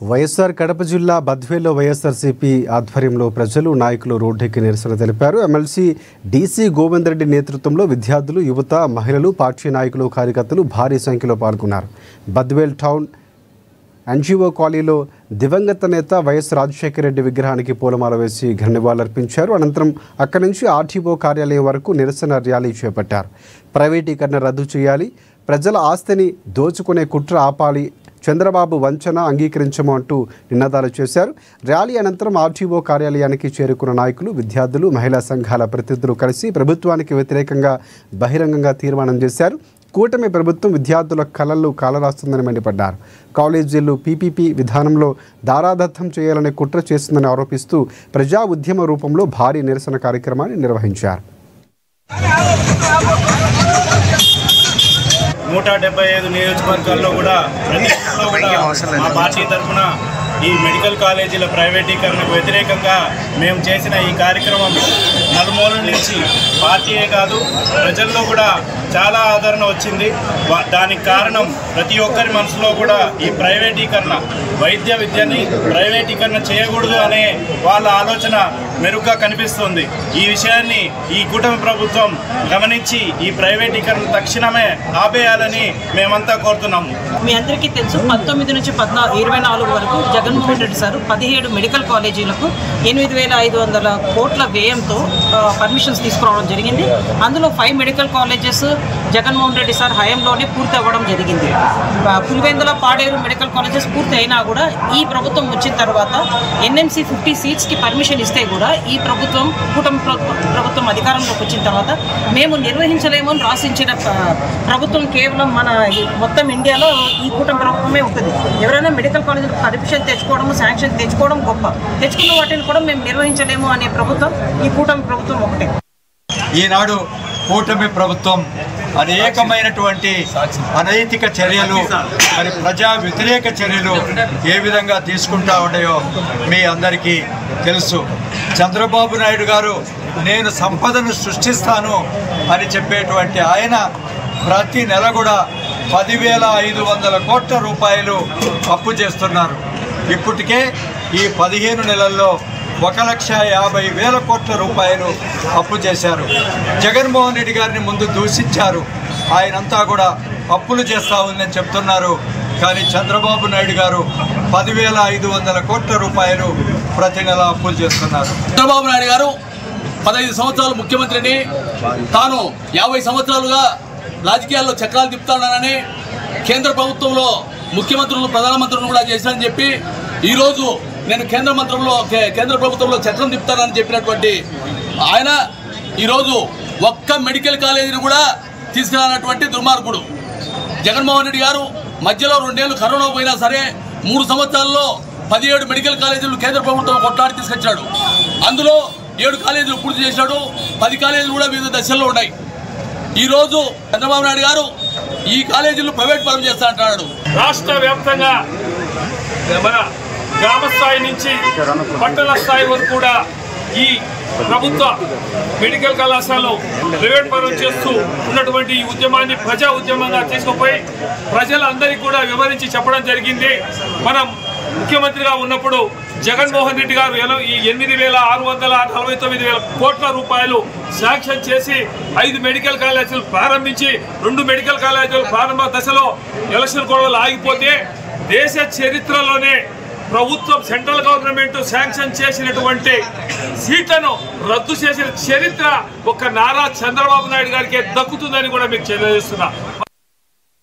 వైఎస్ఆర్ కడప జిల్లా బద్వేల్లో వైఎస్ఆర్సీపీ ఆధ్వర్యంలో ప్రజలు నాయకులు రోడ్డెక్కి నిరసన తెలిపారు. ఎమ్మెల్సీ డీసీ గోవింద్ రెడ్డి నేతృత్వంలో విద్యార్థులు, యువత, మహిళలు, పార్టీ నాయకులు, కార్యకర్తలు భారీ సంఖ్యలో పాల్గొన్నారు. బద్వేల్ టౌన్ ఎన్జీఓ కాలనీలో దివంగత నేత వైఎస్ రాజశేఖర రెడ్డి విగ్రహానికి పూలమాల వేసి ఘన నివాళులర్పించారు. అనంతరం అక్కడి నుంచి ఆర్టీఓ కార్యాలయం వరకు నిరసన ర్యాలీ చేపట్టారు. ప్రైవేటీకరణ రద్దు చేయాలి, ప్రజల ఆస్తిని దోచుకునే కుట్ర ఆపాలి, చంద్రబాబు వంచన అంగీకరించము అంటూ నినాదాలు చేశారు. ర్యాలీ అనంతరం ఆర్టీఓ కార్యాలయానికి చేరుకున్న నాయకులు, విద్యార్థులు, మహిళా సంఘాల ప్రతినిధులు కలిసి ప్రభుత్వానికి వ్యతిరేకంగా బహిరంగంగా తీర్మానం చేశారు. కూటమి ప్రభుత్వం విద్యార్థుల కళలు కాలరాస్తుందని మండిపడ్డారు. కాలేజీలు పీపీపీ విధానంలో దారాదత్తం చేయాలనే కుట్ర చేస్తుందని ఆరోపిస్తూ ప్రజా ఉద్యమ రూపంలో భారీ నిరసన కార్యక్రమాన్ని నిర్వహించారు. 175 నియోజకవర్గాల్లో కూడా మా పార్టీ తరఫున ఈ మెడికల్ కాలేజీల ప్రైవేటీకరణకు వ్యతిరేకంగా మేము చేసిన ఈ కార్యక్రమం నలుమూలల నుంచి పార్టీయే కాదు ప్రజల్లో కూడా చాలా ఆదరణ వచ్చింది. దానికి కారణం ప్రతి ఒక్కరి మనసులో కూడా ఈ ప్రైవేటీకరణ, వైద్య విద్యని ప్రైవేటీకరణ చేయకూడదు అనే వాళ్ళ ఆలోచన మెరుగ్గా కనిపిస్తుంది. ఈ విషయాన్ని ఈ కూటమి ప్రభుత్వం గమనించి ఈ ప్రైవేటీకరణ తక్షణమే ఆపేయాలని మేమంతా కోరుతున్నాము. మీ అందరికీ తెలుసు, 19 నుంచి 24 వరకు జగన్మోహన్ రెడ్డి సార్ 17 మెడికల్ కాలేజీలకు 8,500 కోట్ల వ్యయంతో పర్మిషన్స్ తీసుకురావడం జరిగింది. అందులో 5 medical colleges Jaganmohan Reddy sir హయాంలోనే పూర్తి అవ్వడం జరిగింది. పులివెందుల, పాడేరు మెడికల్ కాలేజెస్ పూర్తి అయినా కూడా ఈ ప్రభుత్వం వచ్చిన తర్వాత ఎన్ఎంసీ 50 సీట్స్కి పర్మిషన్ ఇస్తే కూడా ఈ ప్రభుత్వం, కూటమి ప్రభుత్వం అధికారంలోకి వచ్చిన తర్వాత మేము నిర్వహించలేము అని రాసించిన ప్రభుత్వం కేవలం మన మొత్తం ఇండియాలో ఈ కూటమి ప్రభుత్వమే ఉంటుంది. ఎవరైనా మెడికల్ కాలేజీలు పర్మిషన్ తెచ్చుకోవడము, శాంక్షన్ తెచ్చుకోవడం గొప్ప, తెచ్చుకున్న వాటిని కూడా మేము నిర్వహించలేము అనే ప్రభుత్వం ఈ కూటమి ప్రభుత్వం ఒకటే. ఈనాడు కూటమి ప్రభుత్వం అనేకమైనటువంటి అనైతిక చర్యలు, మరి ప్రజా వ్యతిరేక చర్యలు ఏ విధంగా తీసుకుంటా ఉన్నాయో మీ అందరికీ తెలుసు. చంద్రబాబు నాయుడు గారు నేను సంపదను సృష్టిస్తాను అని చెప్పేటువంటి ఆయన ప్రతి నెల కూడా 10,500 కోట్ల రూపాయలు అప్పు చేస్తున్నారు. ఇప్పటికే ఈ 15 నెలల్లో 1,50,000 కోట్ల రూపాయలు అప్పు చేశారు. జగన్మోహన్ రెడ్డి గారిని ముందు దూషించారు. ఆయనంతా కూడా అప్పులు చేస్తూ ఉందని చెప్తున్నారు. కానీ చంద్రబాబు నాయుడు గారు 10,500 కోట్ల రూపాయలు ప్రతి నెల అప్పులు చేస్తున్నారు. చంద్రబాబు నాయుడు గారు 15 సంవత్సరాలు ముఖ్యమంత్రిని, తాను 50 సంవత్సరాలుగా రాజకీయాల్లో చక్రాలు తిప్పుతానని, కేంద్ర ప్రభుత్వంలో ముఖ్యమంత్రులు, ప్రధానమంత్రులను కూడా చేశానని చెప్పి ఈరోజు నేను కేంద్ర ప్రభుత్వంలో చక్రం తిప్పుతానని చెప్పినటువంటి ఆయన ఈరోజు ఒక్క మెడికల్ కాలేజీని కూడా తీసుకురానటువంటి దుర్మార్గుడు జగన్మోహన్ రెడ్డి గారు. మధ్యలో 2 ఏళ్ళు కరోనా పోయినా సరే 3 సంవత్సరాల్లో 17 మెడికల్ కాలేజీలు కేంద్ర ప్రభుత్వం కొట్లాడి తీసుకొచ్చాడు. అందులో 7 కాలేజీలు పూర్తి చేశాడు. 10 కాలేజీలు కూడా వివిధ దశల్లో ఉన్నాయి. ఈరోజు చంద్రబాబు నాయుడు గారు ఈ కాలేజీలు ప్రైవేట్ పరం చేస్తా అంటున్నాడు. రాష్ట్ర వ్యాప్తంగా మన గ్రామ స్థాయి నుంచి పట్టణ స్థాయి వరకు కూడా ఈ ప్రభుత్వ మెడికల్ కళాశాలలో ప్రైవేట్ పరం చేస్తూ ఉన్నటువంటి ఈ ఉద్యమాన్ని ప్రజా ఉద్యమంగా తీసుకుపోయి ప్రజలందరికీ కూడా వివరించి చెప్పడం జరిగింది. మనం ముఖ్యమంత్రిగా ఉన్నప్పుడు జగన్మోహన్ రెడ్డి గారు ఈ 8,649 కోట్ల రూపాయలు శాంక్షన్ చేసి 5 మెడికల్ కాలేజీలు ప్రారంభించి 2 మెడికల్ కాలేజీలు ప్రారంభ దశలో ఎలక్షన్ గొడవలు ఆగిపోతే దేశ చరిత్రలోనే ప్రభుత్వం, సెంట్రల్ గవర్నమెంట్ శాంక్షన్ చేసినటువంటి సీట్లను రద్దు చేసిన చరిత్ర ఒక్క నారా చంద్రబాబు నాయుడు గారికి దక్కుతుందని కూడా మీకు తెలియజేస్తున్నా.